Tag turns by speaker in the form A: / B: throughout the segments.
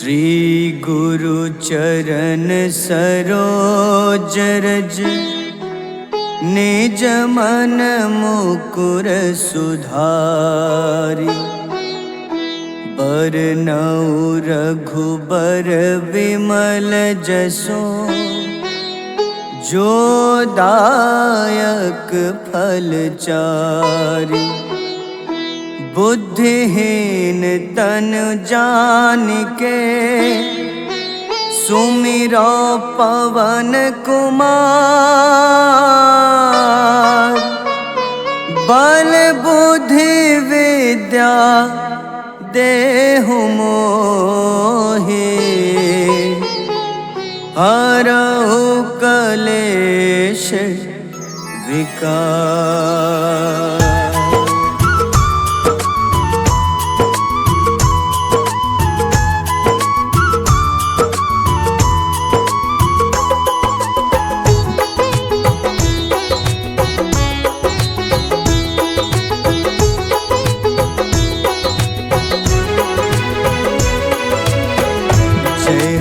A: श्री गुरु चरण सरोज रज निज मन मुकुर सुधारि। बरनउँ रघुबर विमल जसो जो दायक फल चारि। बुद्धिहीन तनु जानिके सुमिरो पवन कुमार। बल बुद्धि विद्या देहु मोहि हरहु कलेश विकार।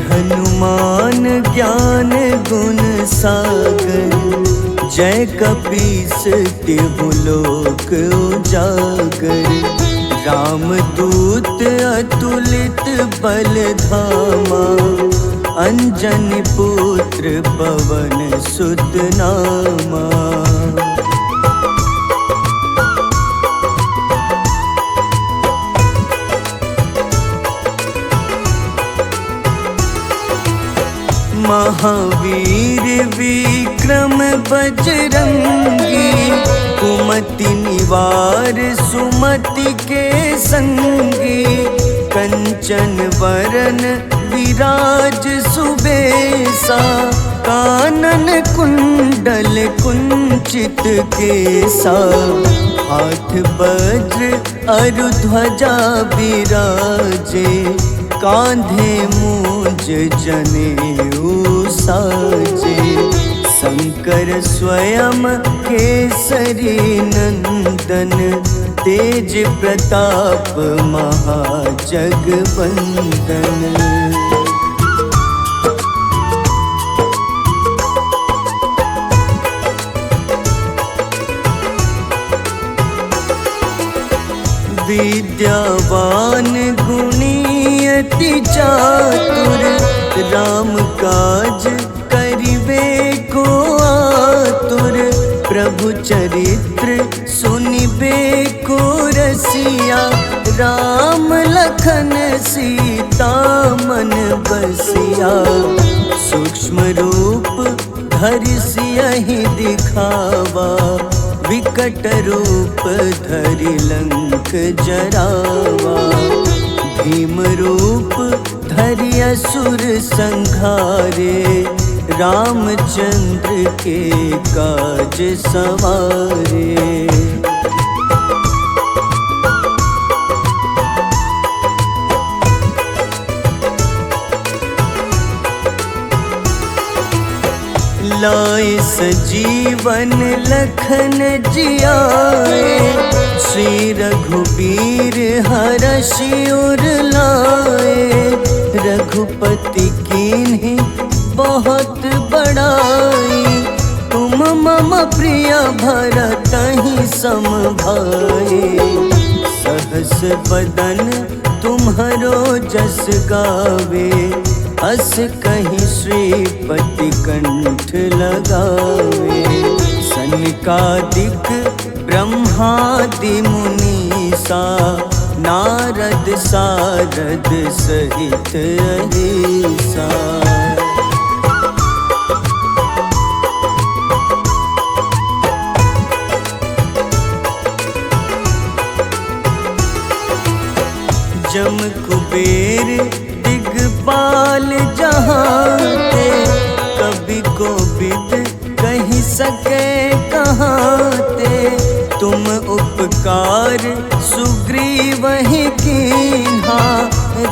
A: हनुमान ज्ञान गुण सागर जय कपीस तिहु लोक उजागर। रामदूत अतुलित बल धामा अंजनी पुत्र पवन सुत नामा। महावीर विक्रम बजरंगी कुमति निवार सुमति के संगी। कंचन वरन विराज सुबेसा कानन कुंडल कुंचित केसा। हाथ वज्र अरु ध्वजा बिराजे कांधे मूंज जनेऊ साजे। शंकर स्वयं केसरी नंदन तेज प्रताप महाजगवंदन। विद्यावान गुणी अति चातुर राम काज करिबे को आतुर। प्रभु चरित्र सुनिबे को रसिया राम लखन सीता मन बसिया। सूक्ष्म रूप धरि सियहि दिखावा विकट रूप धरि लंक जरावा। भीम रूप धरि असुर संहारे रामचंद्र के काज सवारे। लाए सजीवन लखन जियाए श्री रघुबीर हरषि उर लाए। रघुपति कीन्ही बहुत बड़ाई तुम मम प्रिय भरतहि सम भाई। सहस बदन तुम्हरो जस गावे अस कहीं श्रीपति कंठ लगावे। सनकादिक ब्रह्मादि मुनीसा नारद सारद सहित अहिसा। जम कुबेर दिगपाल जहाँते कभी कोविद कही सके कहाँते। तुम उपकार सुग्रीवहि कीन्हा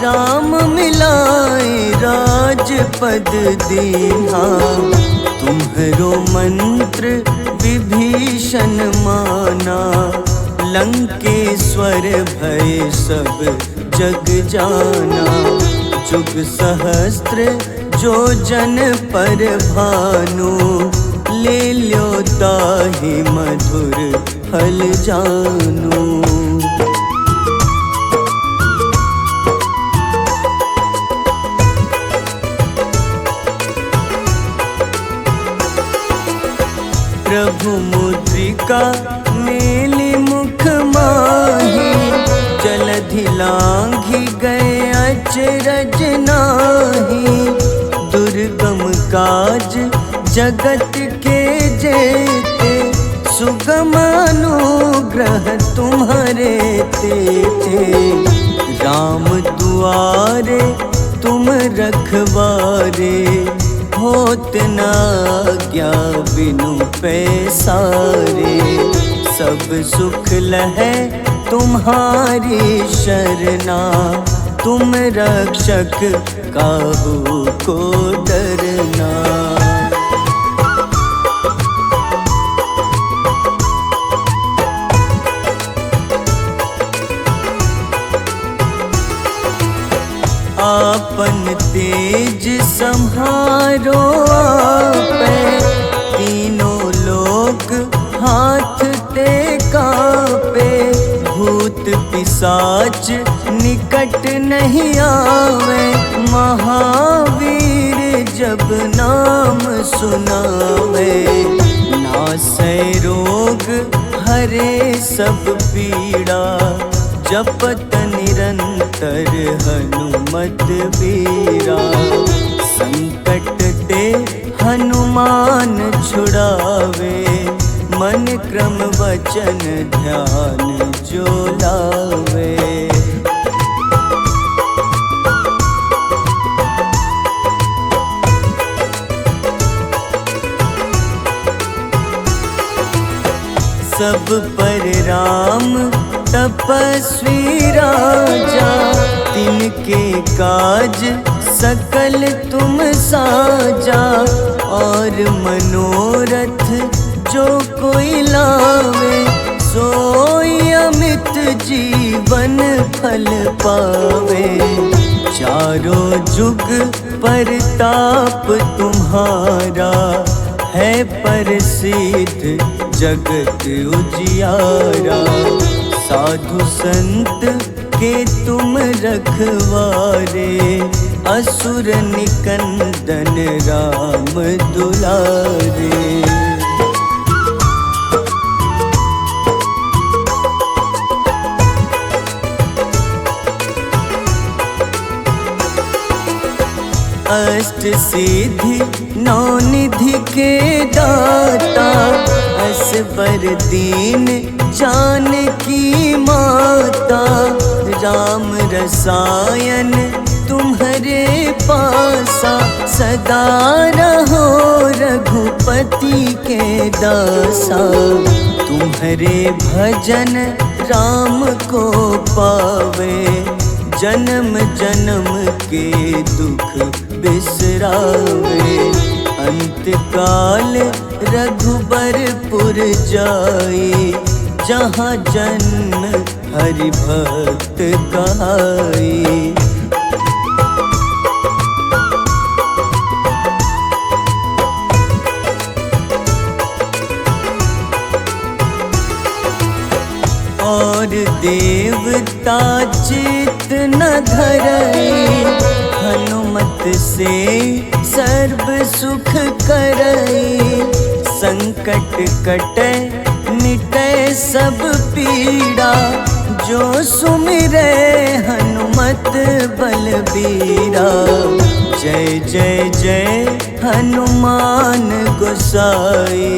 A: राम मिलाए राजपद दीन्हा। तुम्हरो मंत्र विभीषण माना लंकेश्वर भय सब जग जाना। जुग सहस्त्र जो जन पर भानु, ले ल्यो ताहि मधुर फल जानू। प्रभु मुद्रिका मेली मुख माही, जलधि लांघि गए अचरज नाही। दुर्गम काज जगत के जेते, सुगम अनुग्रह तुम्हारे तेते। राम दुआरे तुम रखवारे, होत न आज्ञा बिनु पैसारे। सब सुख लहै तुम्हारी शरणा, तुम रक्षक काहू को डरना। आपन तेज सम्हारो आपै, तीनों लोक हाथ ते कापे। भूत पिशाच निकट नहीं आवे, महावीर जब नाम सुनावे। नासै रोग हरे सब पीड़ा, जपत निरंतर हनुमत बीरा। संकट ते हनुमान छुड़ावे, मन क्रम वचन ध्यान जो लावे। सब पर राम तपस्वी राजा, तिनके काज सकल तुम साजा। और मनोरथ जो कोई लावे, सोई अमित जीवन फल पावे। चारों जुग परताप तुम्हारा, है प्रसिद्ध जगत उजियारा। साधु संत के तुम रखवारे, असुर निकंदन राम दुलारे। अष्ट सिद्धि नौ निधि के दाता, असबर दीन जानकी माता। राम रसायन तुम्हारे पासा, सदा रहो रघुपति के दासा। तुम्हारे भजन राम को पावे, जन्म जन्म के दुख बिसरावे। अंत काल रघुबरपुर जाई, जहाँ जन्म हरि भक्त कहाई। और देवता चित न धरई, हनुमत से सर्व सुख करई। संकट कटै मिटै सब पीड़ा, जो सुमिरै हनुमत बलबीरा। जय जय जय हनुमान गोसाई,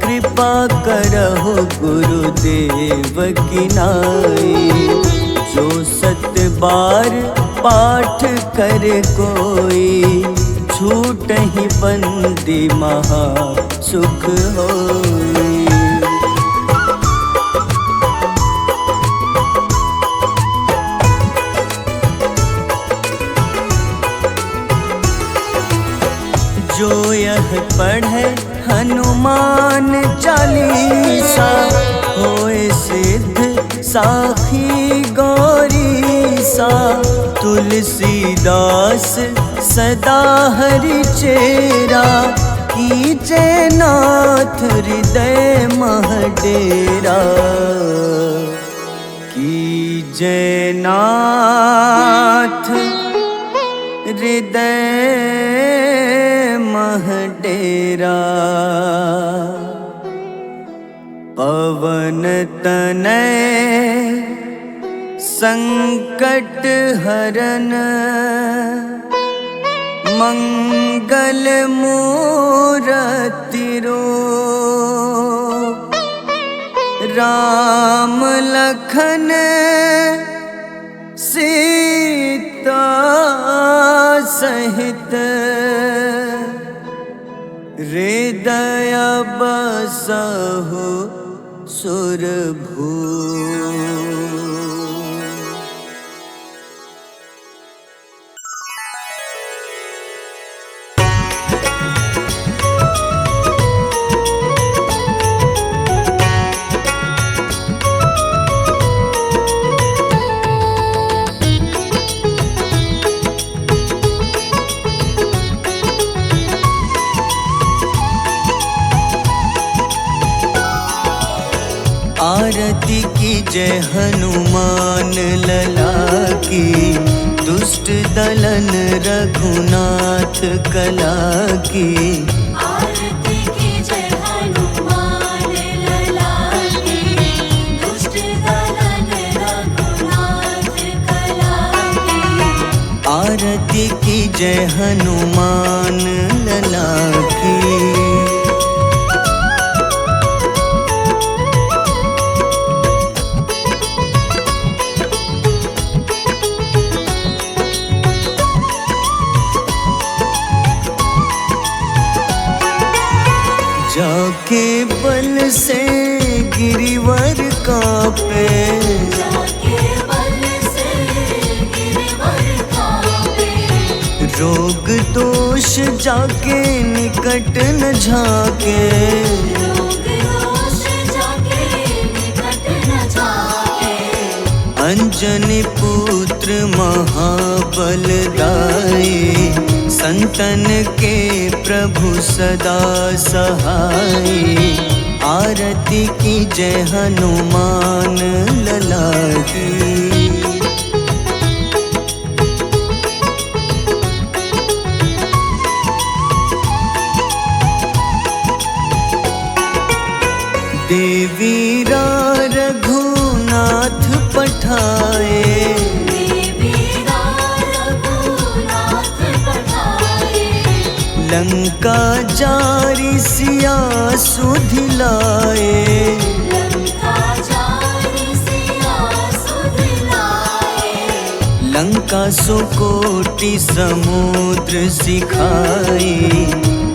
A: कृपा करहु गुरुदेव की नाई। जो 7 बार पाठ करे कोई, छूटहि बंदी महा सुख होई। जो यह पढ़े हनुमान चालीसा, होए सिद्ध साखी गौरीसा। तुलसीदास सदा हरि चेरा, कीजे नाथ हृदय मह डेरा। कीजे नाथ हृदय मह डेरा। पवन तनय संकट हरन, मंगल मूरति रूप। राम लखन सीता सहित, हृदय बसहु सुरभूप। आरती की जय हनुमान लला की, दुष्ट दलन रघुनाथ कला की।
B: आरती की जय हनुमान लला की, दुष्ट दलन रघुनाथ कला की।
A: आरती की जय हनुमान लला की। जाके बल से गिरिवर कांपे,
B: जाके बल से गिरिवर कांपे।
A: रोग दोष जाके निकट न झाके।
B: रोग दोष जाके निकट न झाके।
A: अंजनी पुत्र महाबलदाई, संतन के प्रभु सदा सहाय। आरती की जय हनुमान लला की। देवीरा रघुनाथ पठाए, लंका जारी सिया सुधिलाए। लंका सुकोटि समुद्र सिखाए,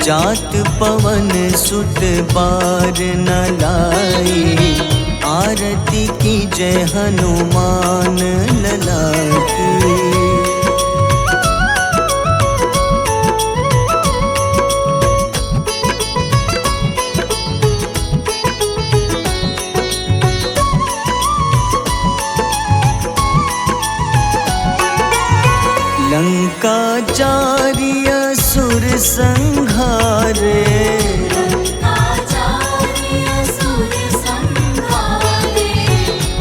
A: जात पवन सुत बार न लाए। आरती की जय हनुमान लला की। लंका जारी असुर संघारे,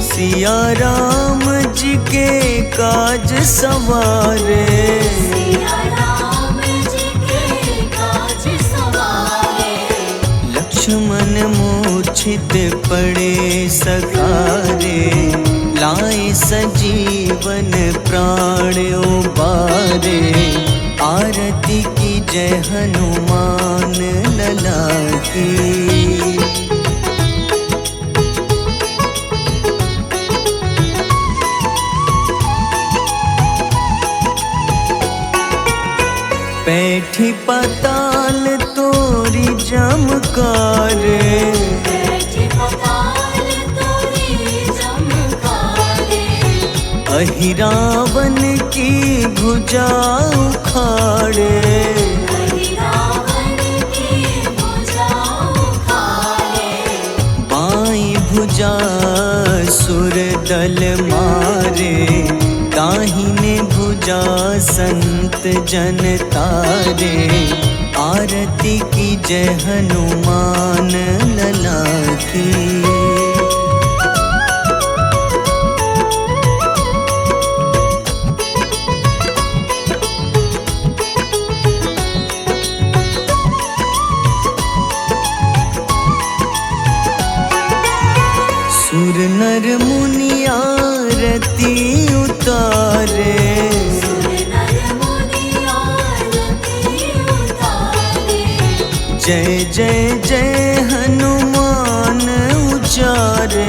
A: सिया राम जी के काज सवारे। लक्ष्मण मूर्छित पड़े सकारे, लाए सजीवन प्राण उबारे। आरती की जय हनुमान लला की। बैठी पाताल तोरी जमकारे, अहिरावन की भुजा उखाड़े। बाईं भुजा सुर दल मारे, दाहिने भुजा संत जन तारे, आरती की जय हनुमान लला की। सुर नर मुनि आरती उतारे,
B: सुर नर मुनि आरती उतारे।
A: जय जय जय हनुमान उचारे,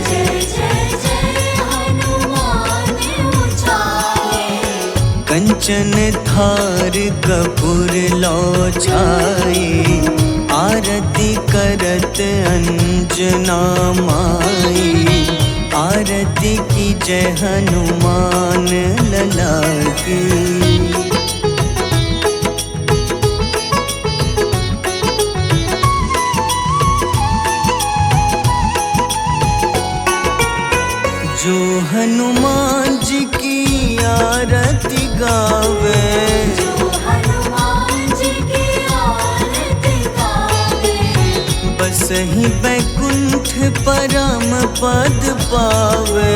B: जय जय जय हनुमान उचारे।
A: कंचन थार कपूर लो छाई, आरती करत अंजना माई। आरती की जय हनुमान लला की। जो हनुमान जी की आरती गावे,
B: जो हनुमान जी की आरती गावे।
A: बस ही बैकुंठ परम पद पावे।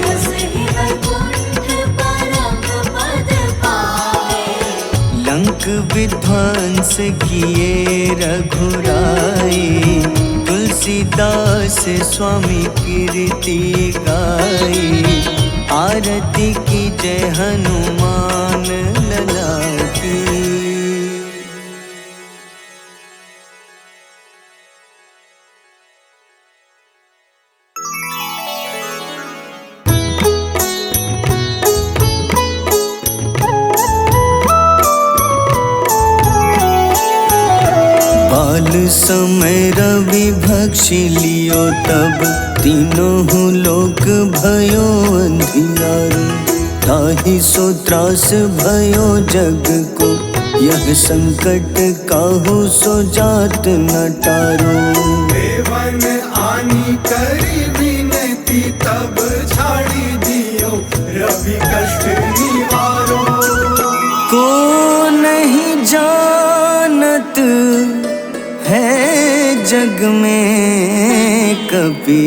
B: बस ही वैकुंठ परम पद पावे।
A: लंक विध्वंस किए रघुराई, तुलसीदास स्वामी कीर्ति गाई। आरती की जय हनुमान लला की। बाल समय रवि भक्षी लियो, तब तीनों लोक भयो अंधियारो। ताहि सो त्रास भयो जग को, यह संकट काहू सो जात न टारो।
C: देवन आनी करी विनती, तब छाड़ी दियो रवि कष्ट निवारो।
A: को नहीं जानत है जग में कपि,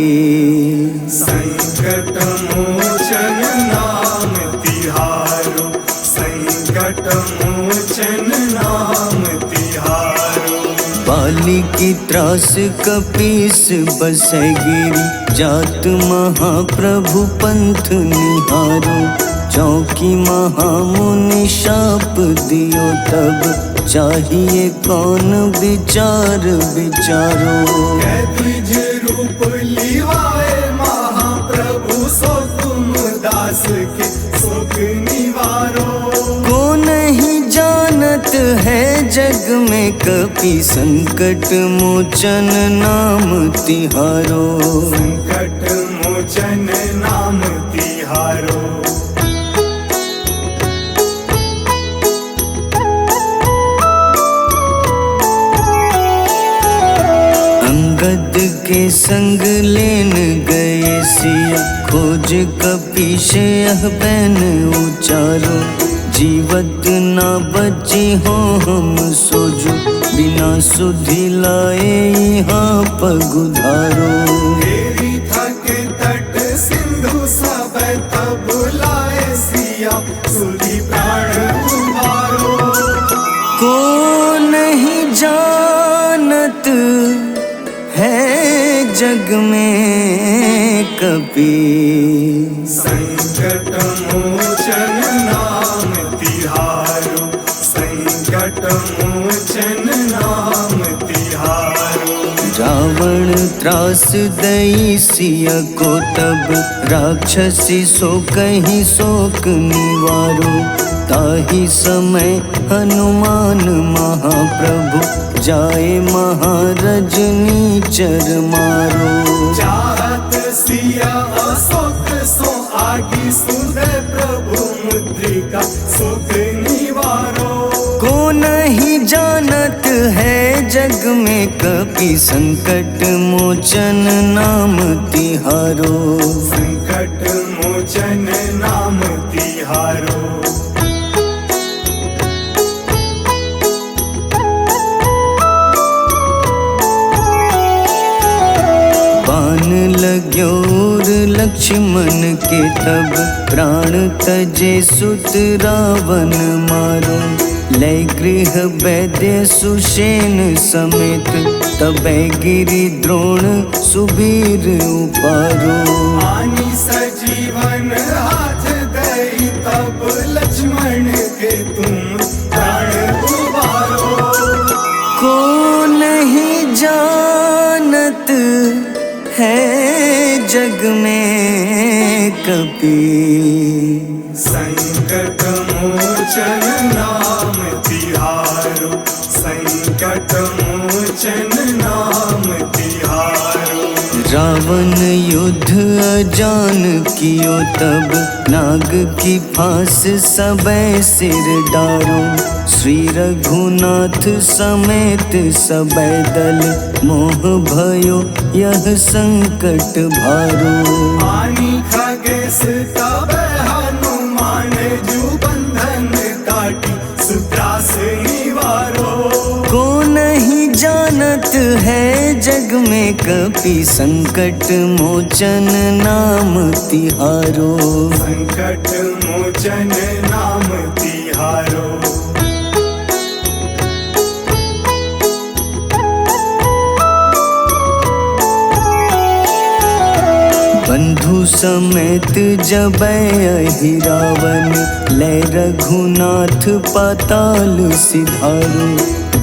C: संकट मोचन नाम तिहारो। संकट मोचन नाम तिहारो।
A: बाली की त्रास कपीस बसै गिरी, जात महाप्रभु पंथ निहारो। चौकी महामुनि शाप दियो, तब चाहिए कौन विचार विचारो।
C: द्विज रूप लिवाए महाप्रभु, सो तुम दास के सुख निवारो।
A: को नहीं जानत है जग में कपि, संकट मोचन नाम तिहारो।
C: संकट मोचन नाम तिहारो।
A: अंगद के संग लेन गए सिया, खोज कपीश यह बैन उचारो। जीवत ना बची हो हम सोजो, बिना सुधि लाए यहाँ पगुधारो।
C: तेरी थके तट सिंधु सब तब लाए सिया, सुधि प्राण उबारो।
A: को नहीं जानत है जग में कपि,
C: संकट मोचन नाम तिहारो। संकट मोचन नाम तिहारो।
A: रावण त्रास दई सिया को, तब राक्षसी सो कहीं शोक निवारो। ताहि समय हनुमान महाप्रभु, जाए महारजनी चर मारो।
C: चाहत सिया अशोक सो आगी, सुधे प्रभु मुद्रिका सुख निवारो।
A: को नहीं जानत है जग में कपि, संकट मोचन नाम तिहारो।
C: संकट मोचन नाम
A: लक्ष्मण के तब प्राण तजे सुत रावण मारो। लय गृह वैद्य सुषेण समेत तबै गिरि द्रोण सुबीर उपारो।
C: आनी सजीवन हाथ दई तब लक्ष्मण के तुम प्राण उबारो।
A: को नहीं जानत है जग में कपि,
C: संकट मोचन नाम तिहारो। संकट मोचन नाम तिहारो।
A: रावण युद्ध अजान कियो तब नाग की फांस सबै सिर डारो। श्री रघुनाथ समेत सबै दल मोह भयो यह संकट भारो।
C: आनी खगेश तब हनुमान जू बंधन काटी सुत्रास निवारो।
A: को नहीं जानत है जग में कपि, संकट मोचन नाम तिहारो।
C: संकट मोचन नाम तिहारो।
A: बंधु समेत जबै अहि रावण, लय रघुनाथ पाताल सिधारो।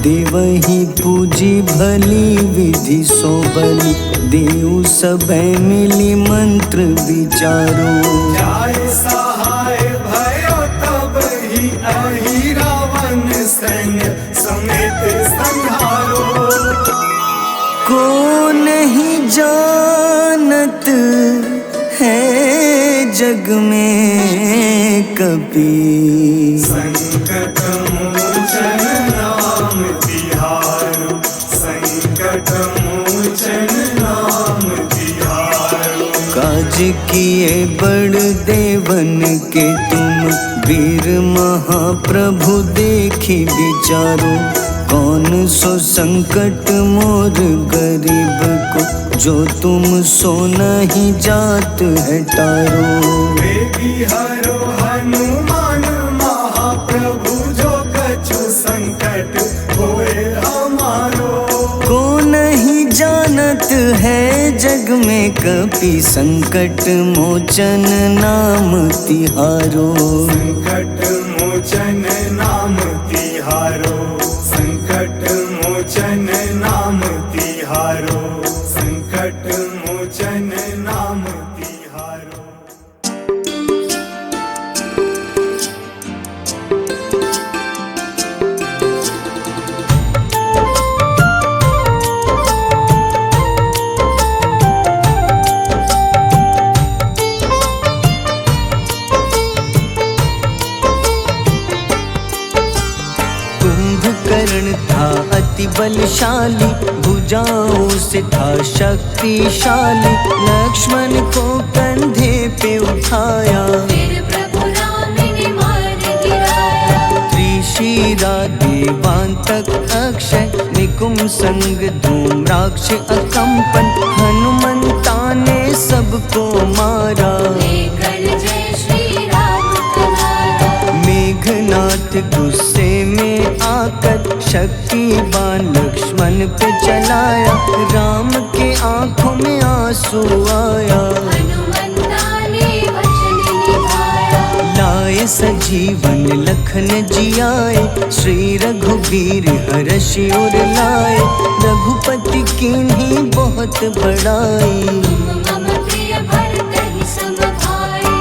A: देवहि पूजी भली विधि सो बलि, देव सबै मिली मंत्र विचारो।
C: जाय सहाय भयो तब ही अहि रावण सैन्य समेत संहारो।
A: को नहीं जानत है जग में कपि,
C: संकट मोचन नाम तिहारो। संकट मोचन नाम तिहारो।
A: काज किए बड़ देवन के तुम, वीर महाप्रभु देखी विचारो। कौन सो संकट मोर गरीब को, जो तुम सो नहीं जात है टारो।
C: बेगी हरो हनुमान महाप्रभु, जो कछु संकट होए हमारो।
A: को नहीं जानत है जग में कपि, संकट मोचन नाम तिहारो।
C: संकट मोचन नाम तिहारो। संकट मोचन नाम तिहारो। संकट मोचन नाम तिहारो।
A: कुंभकर्ण था अति बलशाली, भुजाओं से था शक्तिशाली। लक्ष्मण को कंधे पे उठाया,
B: फिर प्रभु राम ने मार गिराया।
A: त्रिशिरा देवांतक अक्षय, निकुंभ संग धूम्राक्ष अकंपन। हनुमंता ने सबको मारा,
B: लेकर जय श्री राम तुम्हारा।
A: मेघनाथ गुस्से में आकर शक्तिवान लक्ष्मण पे चलाया। राम के आंखों में आंसू आया,
B: हनुमंता ने वचन निभाया।
A: लाए सजीवन लखन जियाए, श्री रघुबीर हर्षि उर लाए। रघुपति कीन्ही बहुत बड़ाई,
B: तुम मम प्रिय भरत ही सम भाई।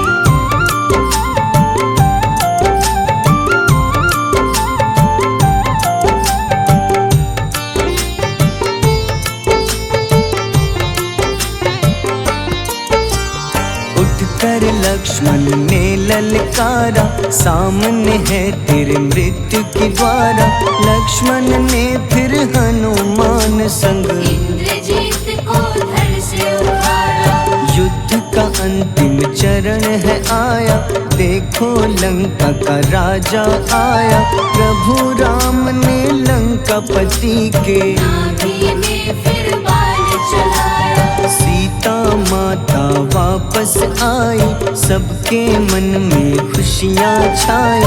A: उठकर लक्ष्मण ने ललकारा, सामने है तेरे मृत्यु की द्वारा। लक्ष्मण ने फिर हनुमान संग,
B: इंद्रजीत को धड़ से उतारा।
A: युद्ध का अंतिम चरण है आया, देखो लंका का राजा आया। प्रभु राम ने लंकापति के,
B: नाभि में फिर बाण चलाया।
A: सीता माँ माता वापस आई, सबके मन में खुशियाँ छाई।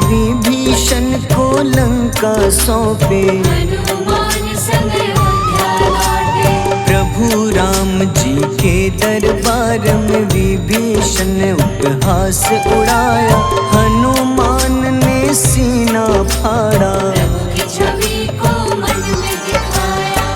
A: विभीषण को लंका सौंपे,
B: हनुमान संग अयोध्या लौटे।
A: प्रभु राम जी के दरबार में विभीषण ने उपहास उड़ाया। हनुमान ने सीना फाड़ा,
B: प्रभु की छवि को मन में दिखाया।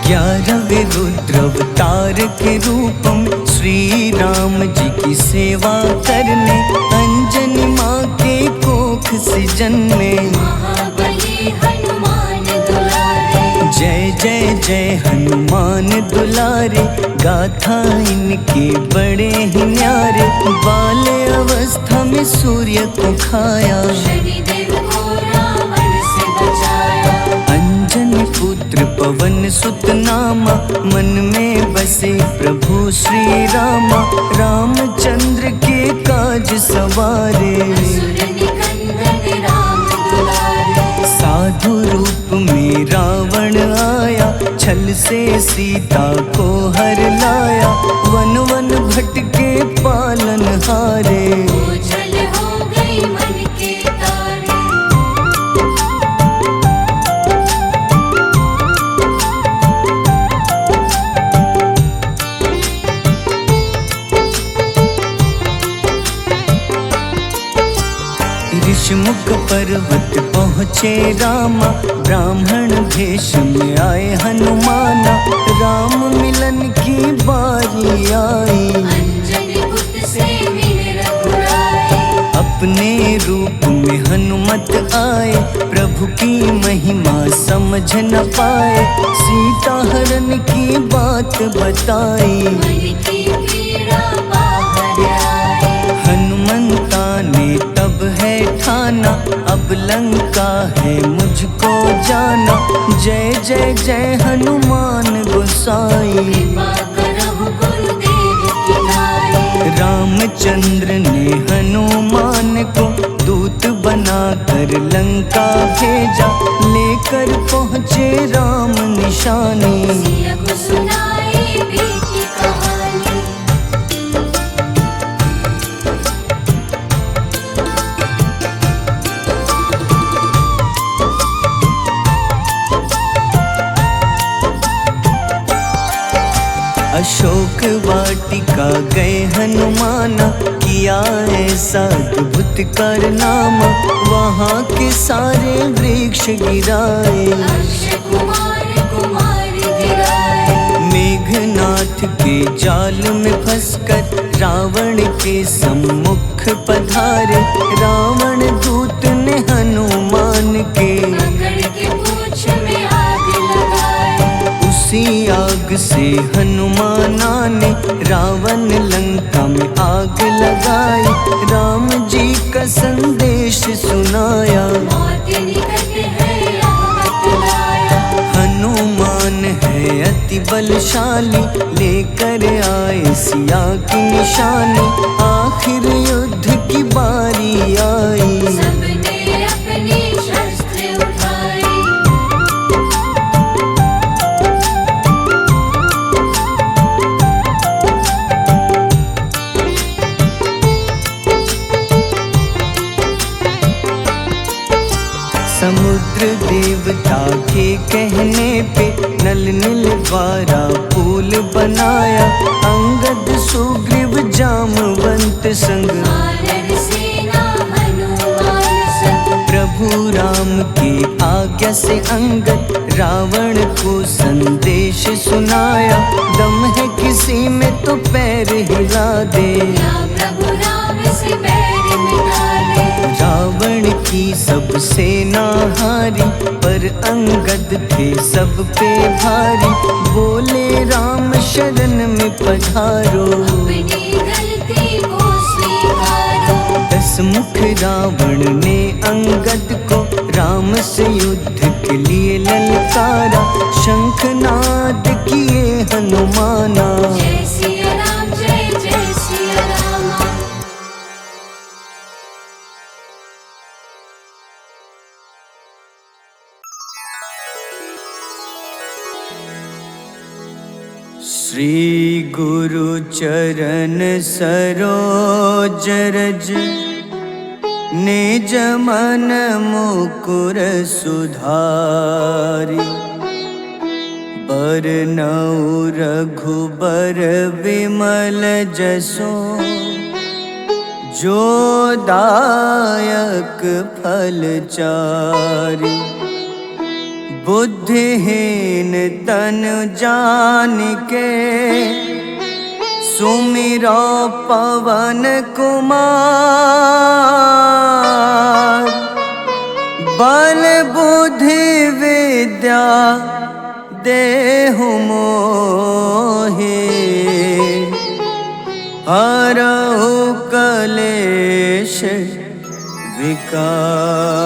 A: ग्यारहवें रुद्र अवतार के रूपम श्री राम जी की सेवा करने, अंजनी माँ के कोख से जन्मे।
B: महाबली हनुमान दुलारे,
A: जय जय जय हनुमान दुलारे, गाथा इनके बड़े ही न्यारे। बाल अवस्था में सूर्य को खाया,
B: शनिदेव को रावण से बचाया।
A: अंजनी पुत्र पवन सुत नामा, मन में बसे प्रभु श्री रामा। रामचंद्र के काज सवारे,
B: असुर निकंदन राम दुलारे।
A: साधु रूप में रावण आया, छल से सीता को हर लाया। वन वन भटके पालन हारे,
B: ओझल हो गई मन के तारे।
A: ऋषमुख पर्वत पहुँचे रामा, ब्राह्मण भेष में आए हनुमाना। राम मिलन की बारी आई,
B: अंजनी पुत्र से मिले रघुराई।
A: अपने रूप में हनुमत आए, प्रभु की महिमा समझ न पाए। सीता हरण की बात बताई,
B: मन की पीड़ा बाहर आई।
A: हनुमंता ने तब है ठाना, अब लंका है मुझको जाना। जय जय जय हनुमान गोसाई,
B: कृपा करहु गुरुदेव की नाई।
A: रामचंद्र ने हनुमान को दूत बनाकर लंका भेजा। लेकर पहुँचे राम निशानी,
B: सिया को सुनाई बीती कहानी।
A: अशोक वाटिका गए हनुमाना, किया ऐसा अद्भुत कारनामा। वहाँ के सारे वृक्ष गिराए,
B: अक्षय कुमार कुमार गिराए।
A: मेघनाथ के जाल में फंसकर रावण के सम्मुख पधारे। रावण दूत ने हनुमान के
B: पकड़ के पूंछ में आग लगाए।
A: उसी आग से हनुमाना ने रावण लंका में आग लगाई। राम जी का संदेश सुनाया,
B: मौत निकट है यह बतलाया।
A: हनुमान है अति बलशाली, लेकर आए सिया की निशानी। आखिर युद्ध की बारी आई,
B: सबने अपनी शस्त्र उठाई।
A: समुद्र देवता के कहने पे नल नील द्वारा पुल बनाया। अंगद सुग्रीव जामवंत संग,
B: वानर सेना हनुमान संग।
A: प्रभु राम की आज्ञा से अंगद रावण को संदेश सुनाया। दम है किसी में तो पैर हिला दे,
B: या प्रभु राम से बैर मिटा दे।
A: रावण की सब सेना हारी, पर अंगद थे सब पे भारी। बोले राम शरण में पधारो,
B: अपनी गलती को स्वीकारो।
A: 10 मुख रावण ने अंगद को राम से युद्ध के लिए ललकारा। शंखनाद किए हनुमाना,
B: जय सिया राम जय जय सिया राम।
A: श्री गुरु चरण सरोज रज निज मन मुकुर सुधारि बरनउँ रघुबर विमल जसो जो दायक फल चारि बुद्धिहीन तनु जानिके सुमिरो पवन कुमार बल बुद्धि विद्या देहु मोहि हरहु कलेश विकार।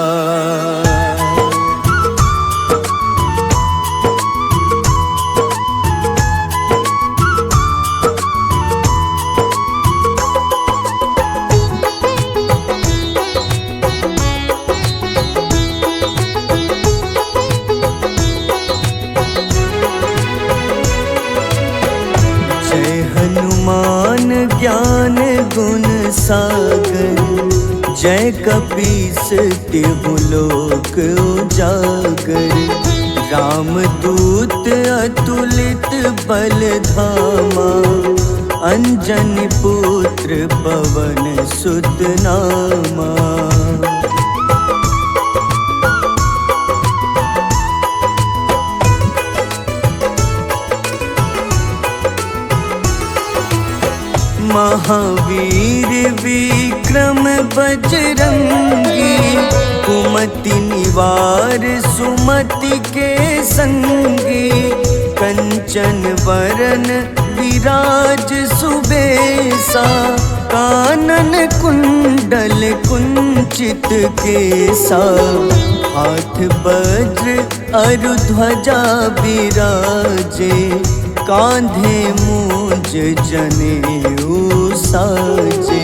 A: हनुमान ज्ञान गुण सागर जय कपीस तिहु लोक उजागर रामदूत अतुलित बल धामा अंजनी पुत्र पवन सुत नामा। महावीर विक्रम बजरंगी कुमति निवार सुमति के संगी कंचन वरन विराज सुबेसा कानन कुंडल कुंचित केसा हाथ वज्र अरु ध्वजा विराजे कांधे मूंज जनेऊ साजे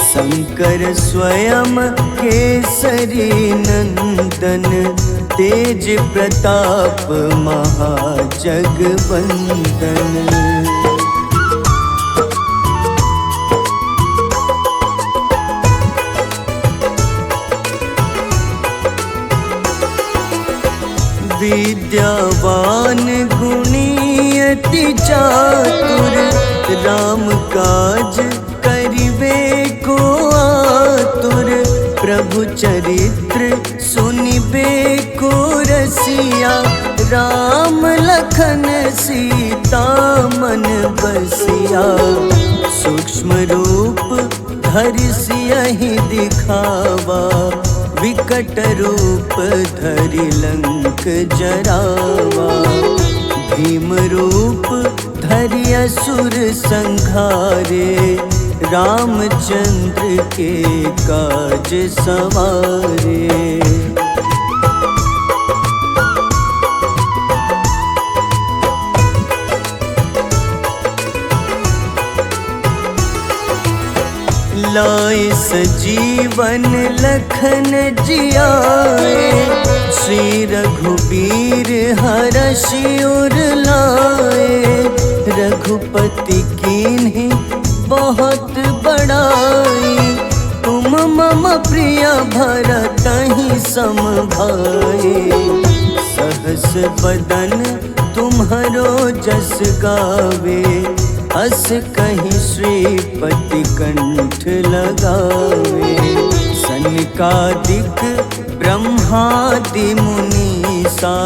A: शंकर स्वयं केसरी नंदन तेज प्रताप महाजगवंदन। विद्यावान गुणी अति चातुर राम काज करिबे को आतुर प्रभु चरित्र सुनिबे को रसिया राम लखन सीता मन बसिया सूक्ष्म रूप धरि सियहि दिखावा विकट रूप धरि लंक जरावा भीम रूप धरि असुर संहारे रामचंद्र के काज सवारे। लाए सजीवन लखन जियाए श्री रघुबीर हरषि उर लाए रघुपति कीन्ही बहुत बड़ाई तुम मम प्रिय भरतहि सम भाई सहस बदन तुम्हरो जस गावे अस कहीं श्रीपति कंठ लगावे सनकादिक ब्रह्मादि मुनीसा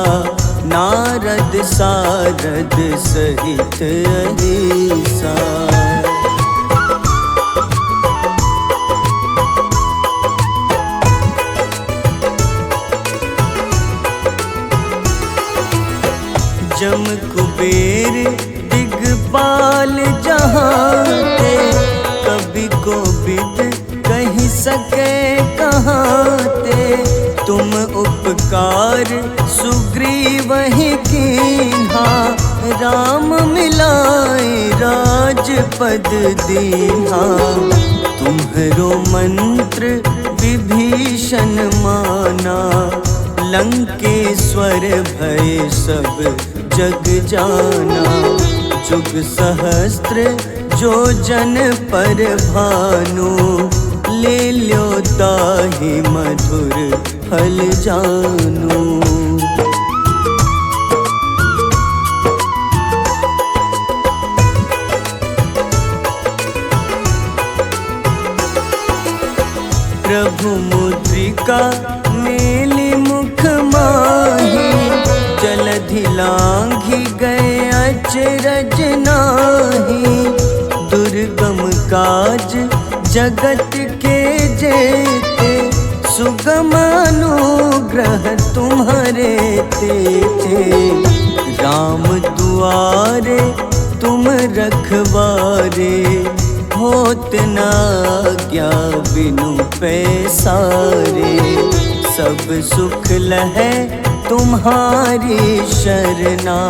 A: नारद सारद सहित अहिसा। जम कुबेर दिगपाल जहाँते कभी को विद कहीं सके कहाँते तुम उपकार सुग्रीव ही कीन्हा राम मिलाए राजपद दीन्हा तुम्हरो मंत्र विभीषण माना लंकेश्वर भय सब जग जाना जुग सहस्त्र जो जन पर भानु, ले ल्यो ताहि मधुर फल जानू। प्रभु मुद्रिका मेली मुख माही, जलधि लांघि गए अचरज नाही। दुर्गम काज जगत के जेते, सुगम अनुग्रह तुम्हारे तेते। राम दुआरे तुम रखवारे, होत न आज्ञा बिनु पैसारे। सब सुख लहै तुम्हारी शरणा,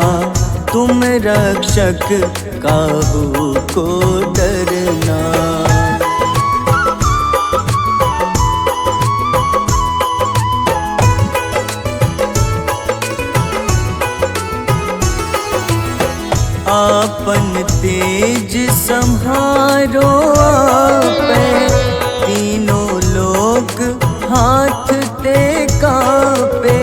A: तुम रक्षक काहू को डरना। आपन तेज सम्हारो आपै, तीनों लोक हाथ ते कापे।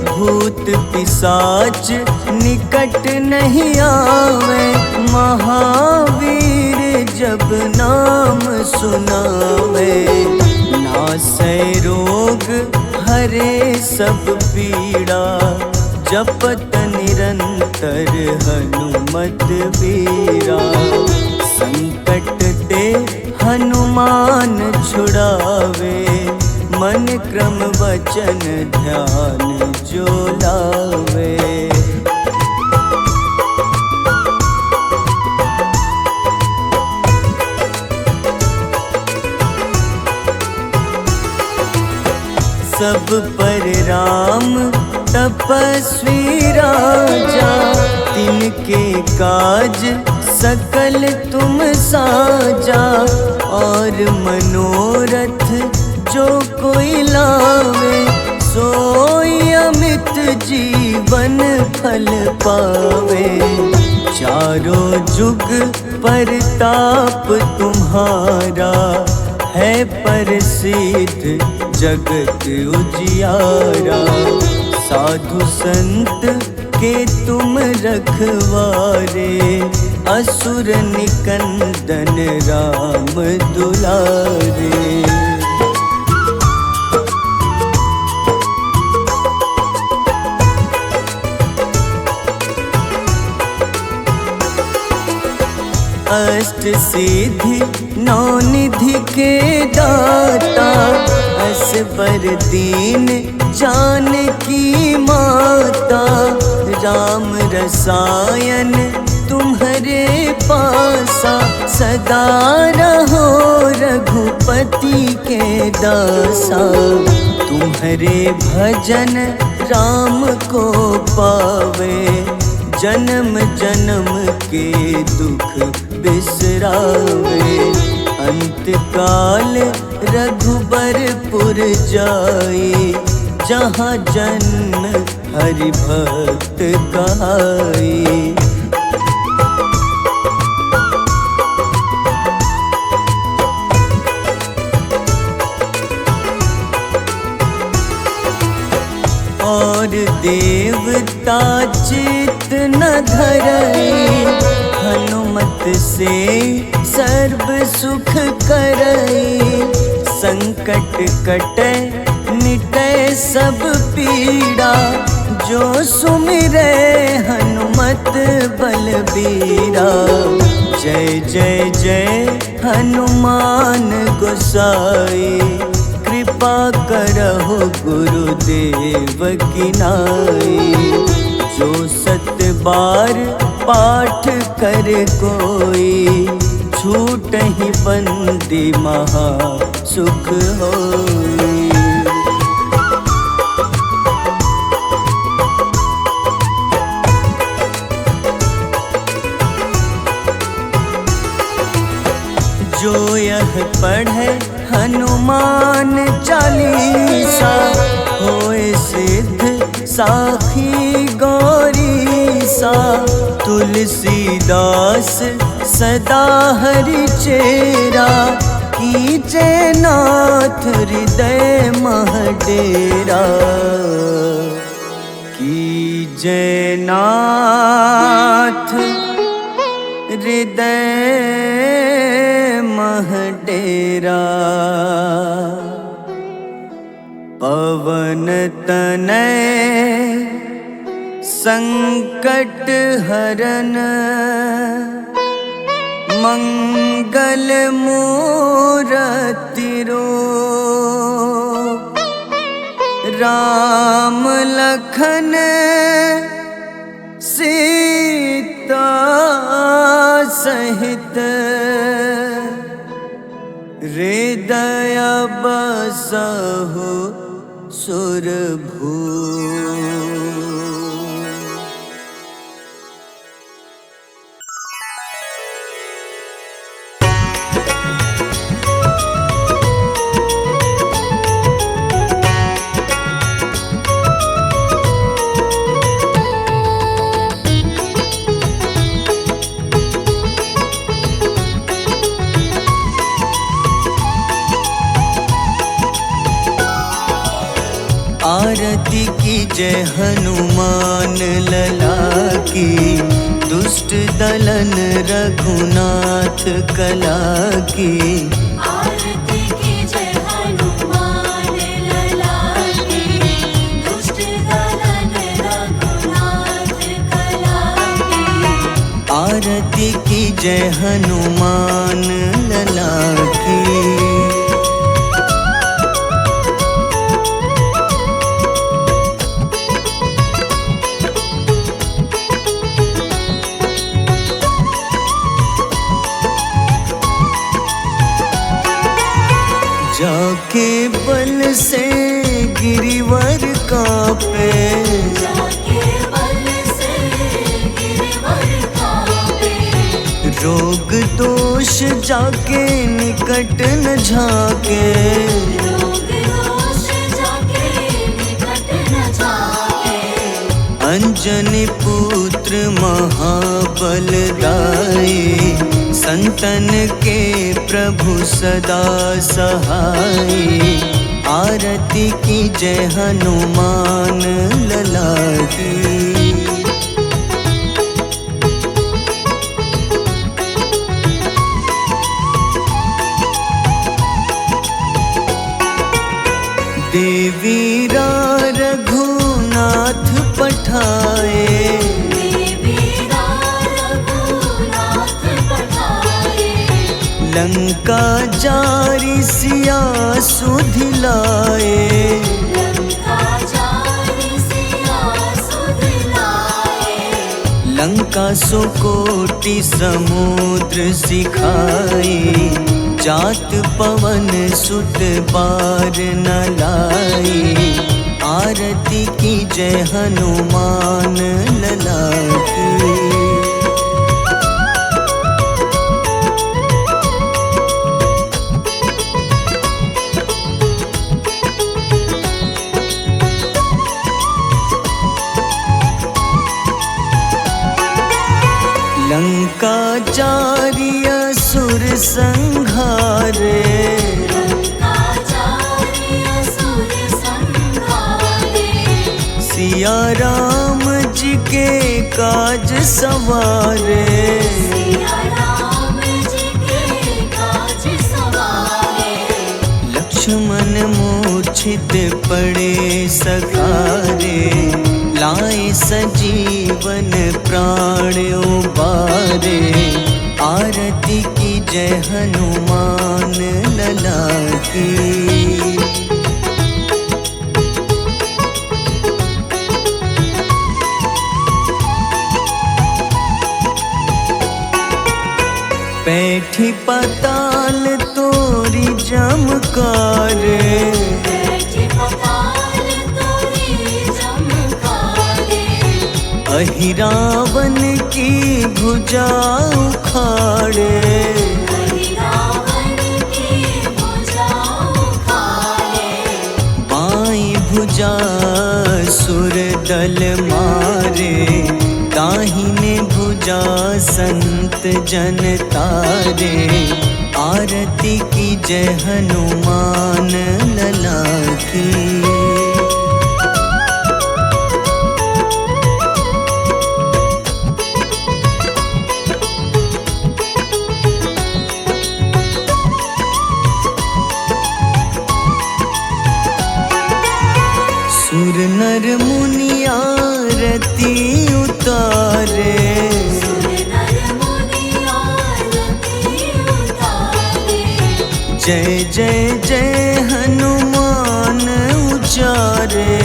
A: भूत पिशाच निकट नहीं आवे, महावीर जब नाम सुनावे। नासै रोग हरे सब पीड़ा, जपत निरंतर हनुमत बीरा। संकट ते हनुमान छुड़ावे, मन क्रम वचन ध्यान जो लावे। सब पर राम तपस्वी राजा, तिनके काज सकल तुम साजा। और मनोरथ जो कोई लावे, सोई अमित जीवन फल पावे। चारों जुग परताप तुम्हारा, है प्रसिद्ध जगत उजियारा। साधु संत के तुम रखवारे, असुर निकंदन राम दुलारे। अष्ट सिद्धि नौ निधि के दाता, असबर दीन जानकी माता। राम रसायन तुम्हारे पासा, सदा रहो रघुपति के दासा। तुम्हारे भजन राम को पावे, जन्म जन्म के दुख बिसरावे। अंत काल रघुबरपुर जाई, जहाँ जन्म हरि भक्त कहाई। और देवता चित न धरई, हनुमत से सर्व सुख करई। संकट कटै मिटै सब पीड़ा, जो सुमिरै हनुमत बलबीरा। जय जय जय हनुमान गोसाई, कृपा करहु गुरुदेव की नाई। जो सत बार पाठ कर कोई, छूटहि बंदी महा सुख होई। जो यह पढ़े हनुमान चालीसा, होए सिद्ध साखी गौरीसा। तुलसीदास सदा हरि चेरा, कीजे नाथ हृदय मह डेरा, कीजे नाथ हृदय मह डेरा। पवन तनय संकट हरन, मंगल मूरति रूप, राम लखन सीता सहित, हृदय बसहु सुरभूप। आरती की जय हनुमान लला की, दुष्ट दलन रघुनाथ कला की।
B: आरती की जय हनुमान लला की, दुष्ट दलन रघुनाथ कला की।
A: आरती की जय हनुमान लला की। जाके बल से गिरिवर कांपे,
B: जाके बल से गिरवर कांपे।
A: रोग दोष जाके निकट न झाके,
B: रोग दोष जाके निकट न जाके।
A: अंजनी पुत्र महाबलदाई, संतन के प्रभु सदा सहाय। आरती की जय हनुमान लला की। देवीरा रघुनाथ पठाए,
B: देवीरा रघुनाथ पठाए।
A: लंका जारी सिया सुधिलाए,
B: लंका जारी सिया सुधिलाए।
A: लंका सुकोटि समुद्र सिखाए। जात पवन सुत बार न लाई, आरती की जय हनुमान लला की। लंका जारी असुर संघारे,
B: लंका जारी असुर संघारे।
A: सिया राम जी के काज सवारे,
B: सिया राम जी के काज सवारे।
A: लक्ष्मण मूर्छित पड़े सकारे, लाए सजीवन प्राण उबारे। आरती की जय हनुमान लला की। बैठी पाताल तोरी जमकारे,
B: बैठी पाताल तोरी जमकारे।
A: अहि रावण की भुजा उखाड़े,
B: अहि रावण की भुजा उखाड़े।
A: बाईं भुजा सुर दल मारे, दाहिने भुजा पूजा संत जन तारे, आरती की जय हनुमान लला की। सुर नर मुनि आरती उतारे, जय जय जय हनुमान उचारे।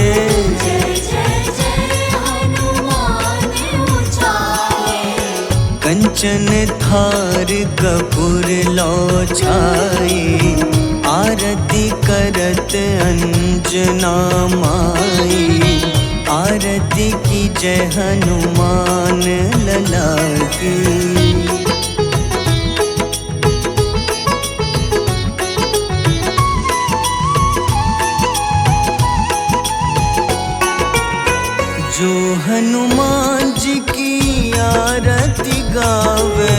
A: कंचन थार कपूर लो छाई, आरती करत अंजना माई। आरती की जय हनुमान लला की। जो हनुमान जी की आरती गावे,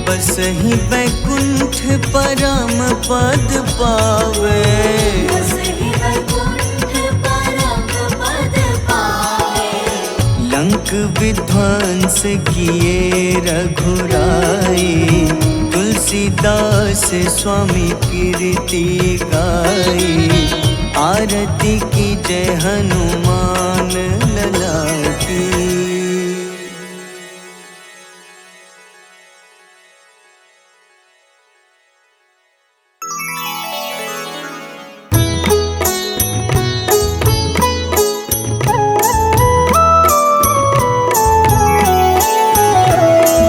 A: बस ही बैकुंठ परम पद पावे। लंक विध्वंस किए रघुराई, तुलसीदास स्वामी कीर्ति गाई। आरती की जय हनुमान लला की।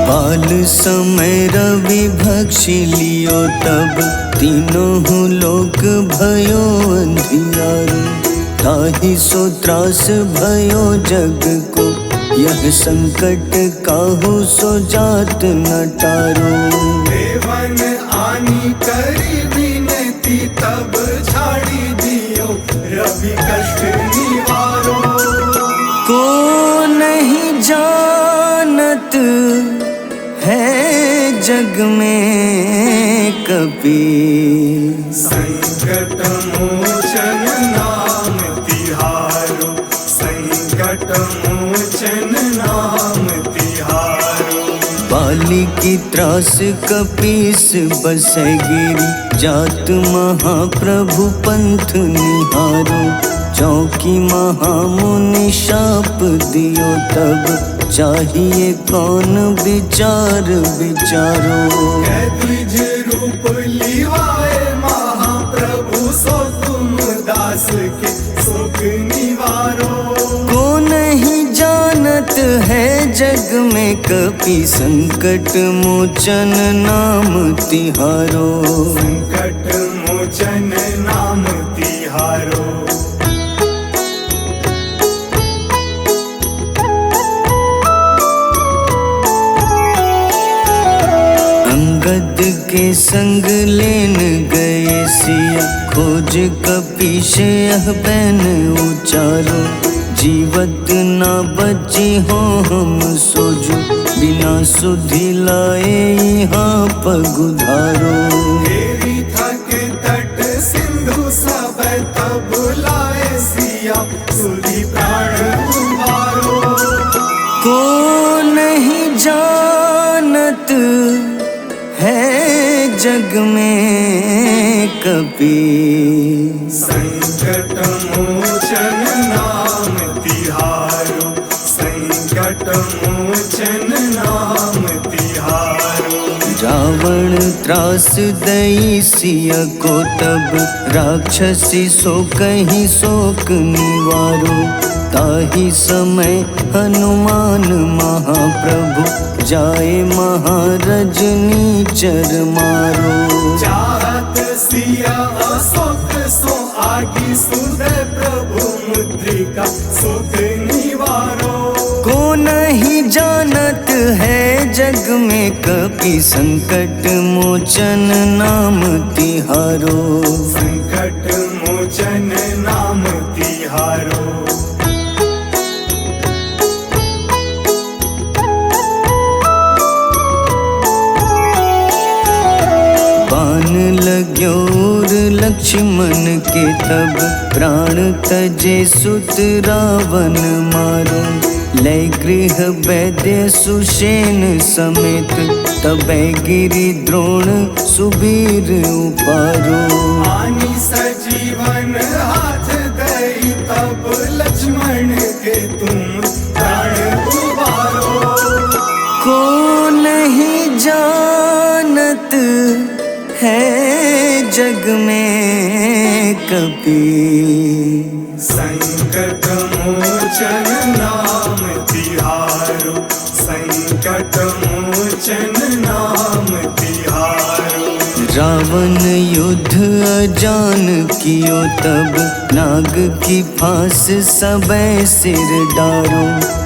A: बाल समय रवि भक्षी लियो, तब तीनों लोक भयो अंधियारो। ताहि सो त्रास भयो जग को, यह संकट काहू सो जात न टारो।
C: देवन आनी करी विनती, तब झाड़ी दियो रवि कष्ट निवारो।
A: को नहीं जानत है जग में कपि,
C: संकट मोचन नाम तिहारो। संकट मोचन नाम तिहारो।
A: बाली की त्रास कपीस बसै गिरी, जात महाप्रभु पंथ निहारो। चौकी महामुनि शाप दियो, तब चाहिए कौन विचार विचारो।
C: द्विज रूप लिवाए महाप्रभु, सो तुम दास के सुख निवारो।
A: को नहीं जानत है जग में कपि, संकट मोचन नाम तिहारो।
C: संकट मोचन नाम तिहारो।
A: अंगद के संग लेन गए सिया, खोज कपीश यह बैन उचारो। जीवत ना बची हो हम सोजो, बिना सुधि लाए यहाँ पगुधारो।
C: तेरी थक तट सिंधु सब तब लाए सिया, सुधि प्राण उबारो।
A: को नहीं जानत है जग में कपि,
C: संकट मोचन नाम तिहारो। संकट मोचन नाम तिहारो।
A: रावण त्रास दई सिया को, तब राक्षसी सो कहीं शोक निवारो। ताहि समय हनुमान महाप्रभु, जाए महारजनी चर मारो।
C: चाहत सिया अशोक सो आगी, सुदय प्रभु मुद्रिका सुख निवारो।
A: को नहीं जानत है जग में कपि, संकट मोचन नाम तिहारो।
C: संकट मोचन नाम तिहारो।
A: बाण लग्योर लक्ष्मण के तब प्राण तजे सुत रावण मारो। लय गृह वैद्य सुषेण समेत तबै गिरि द्रोण सुबीर उपारो।
C: आनी सजीवन हाथ दई तब लक्ष्मण के तुम प्राण उबारो।
A: को नहीं जानत है जग में कपि,
C: संकट मोचन नाम तिहारो। संकट मोचन नाम तिहारो।
A: रावण युद्ध अजान कियो तब नाग की फांस सबै सिर डारो।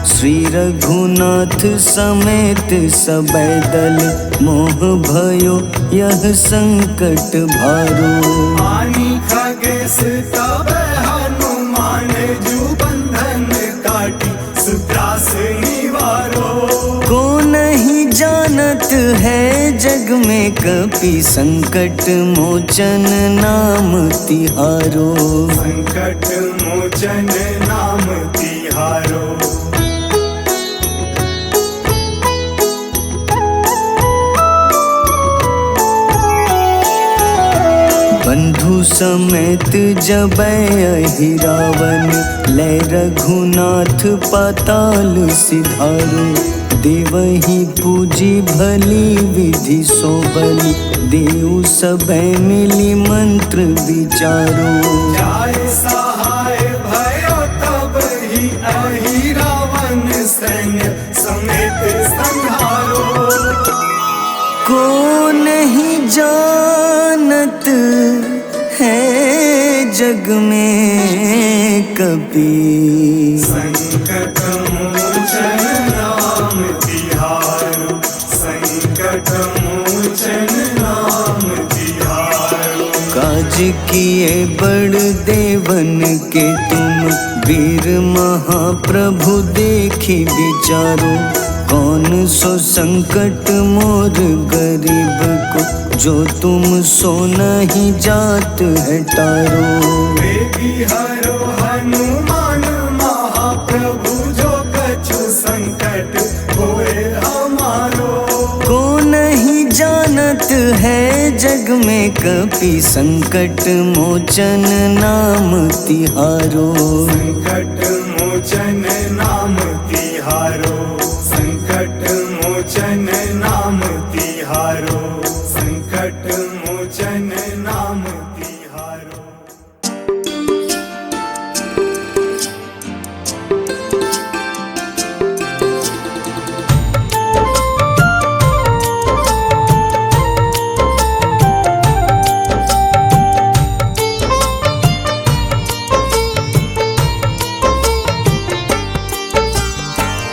A: श्री रघुनाथ समेत सबै दल मोह भयो यह संकट भारो।
C: आनी खगेश तब हनुमान जू बंधन काटी सुत्रास निवारो।
A: को नहीं जानत है जग में कपि, संकट मोचन नाम तिहारो।
C: संकट मोचन नाम तिहारो।
A: बंधु समेत जबै अहि रावण, लय रघुनाथ पाताल सिधारो। देवहि पूजी भली विधि सो बलि, देव सबै मिली मंत्र विचारो।
C: जाय सहाय भयो तब ही अहि रावण सैन्य समेत संहारो।
A: को नहीं जानत है जग में कपि,
C: संकट मोचन नाम तिहारो। संकट मोचन नाम तिहारो।
A: काज किए बड़ देवन के तुम, वीर महाप्रभु देखी विचारो। कौन सो संकट मोर गरीब को, जो तुम सो नहीं जात है टारो।
C: बेगी हरो हनुमान महाप्रभु, जो कछु संकट होए हमारो।
A: को नहीं जानत है जग में कपि, संकट मोचन नाम तिहारो।
C: संकट मोचन नाम तिहारो। संकट मोचन नाम तिहारो। संकट मोचन नाम तिहारो।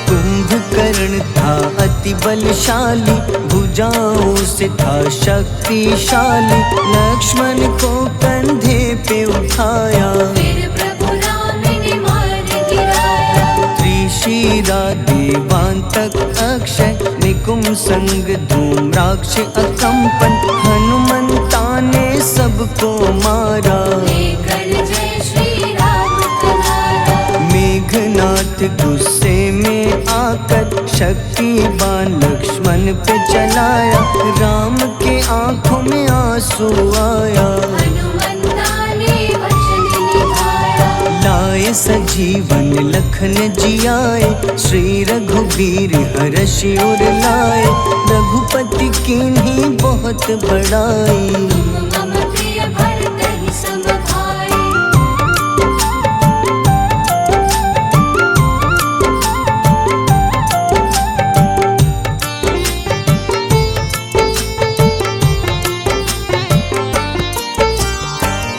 A: कुंभकर्ण था अति बलशाली, भुजाओं से था शक्तिशाली। लक्ष्मण को कंधे पे उठाया,
B: फिर प्रभु राम ने मार गिराया।
A: त्रिशिरा देवांतक अक्षय, निकुंभ संग धूम्राक्ष अकंपन। हनुमंता ने सबको मारा,
B: लेकर जय श्री राम तुम्हारा।
A: मेघनाथ गुस्से में आकर शक्तिवान लक्ष्मण पे चलाया। राम के आंखों में आंसू आया,
B: हनुमंता ने वचन निभाया।
A: लाए सजीवन लखन जियाए, श्री रघुबीर हर्षि उर लाए। रघुपति कीन्ही बहुत बड़ाई,
B: तुम मम प्रिय भरत ही सम भाई।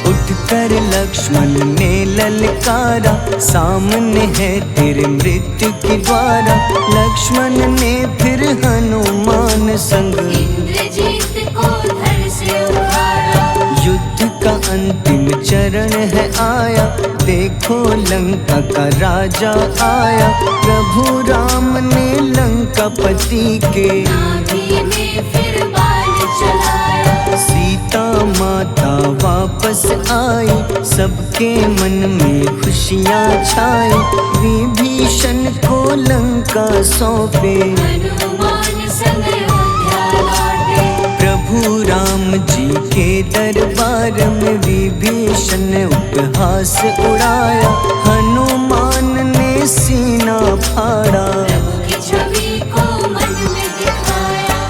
A: उठकर लक्ष्मण ने ललकारा, सामने है तेरे मृत्यु की द्वारा। लक्ष्मण ने फिर हनुमान संग,
B: इंद्रजीत को धड़ से उतारा।
A: युद्ध का अंतिम चरण है आया। देखो लंका का राजा आया, प्रभु राम ने लंकापति के
B: नाभि में फिर बाण चलाया।
A: सीता सबके मन में खुशियाँ छाए। विभीषण को लंका सौंपे,
B: हनुमान संग अयोध्या लौटे।
A: प्रभु राम जी के दरबार में विभीषण उपहास उड़ाया। हनुमान ने सीना फाड़ा,
B: प्रभु की छवि को मन में दिखाया।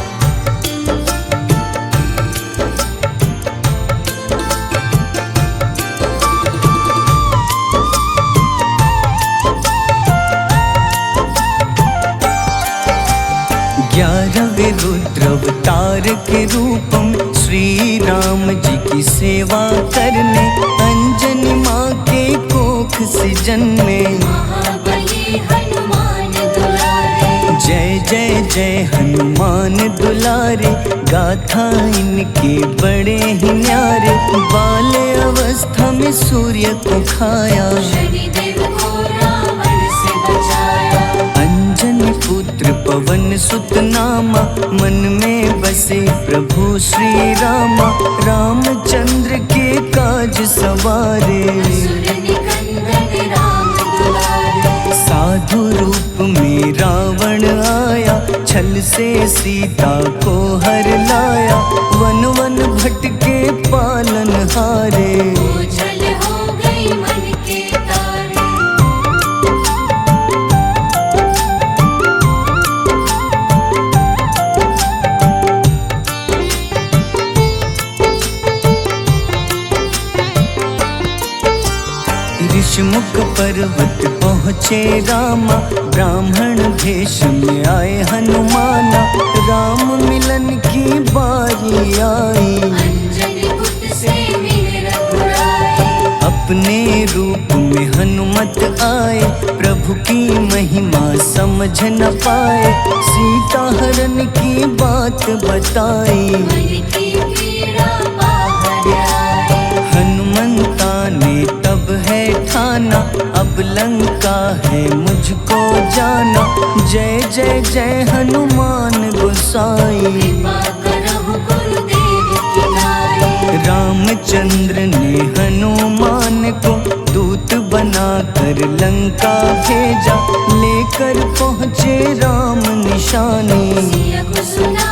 A: ग्यारहवें रुद्र अवतार के रूपम श्री राम जी की सेवा करने अंजनी माँ के कोख से जन्मे।
B: महाबली हनुमान दुलारे,
A: जय जय जय हनुमान दुलारे, गाथा इनके बड़े ही न्यारे। बाल्य अवस्था में सूर्य को खाया,
B: शनिदेव को रावण से बचाया।
A: अंजनी पुत्र पवन सुत नामा, मन में बसे प्रभु श्री रामा। रामचंद्र के काज सवारे,
B: असुर निकंदन राम दुलारे।
A: साधु रूप में रावण आया, छल से सीता को हर लाया। वन वन भटके पालन हारे,
B: ओझल हो गई मन के तारे।
A: ऋषमुख पर्वत पहुँचे रामा, ब्राह्मण भेष में आए हनुमाना। राम मिलन की बारी आई,
B: अंजनी पुत्र से मिल रघुराई।
A: अपने रूप में हनुमत आए, प्रभु की महिमा समझ न पाए। सीता हरण की बात बताई,
B: मन की पीड़ा बाहर आई।
A: हनुमंता ने तब है ठाना, अब लंका है मुझको जाना। जय जय जय हनुमान गोसाई,
B: कृपा करहु गुरुदेव की नाई।
A: रामचंद्र ने हनुमान को दूत बनाकर लंका भेजा। लेकर पहुँचे राम निशानी,
B: सिया को सुना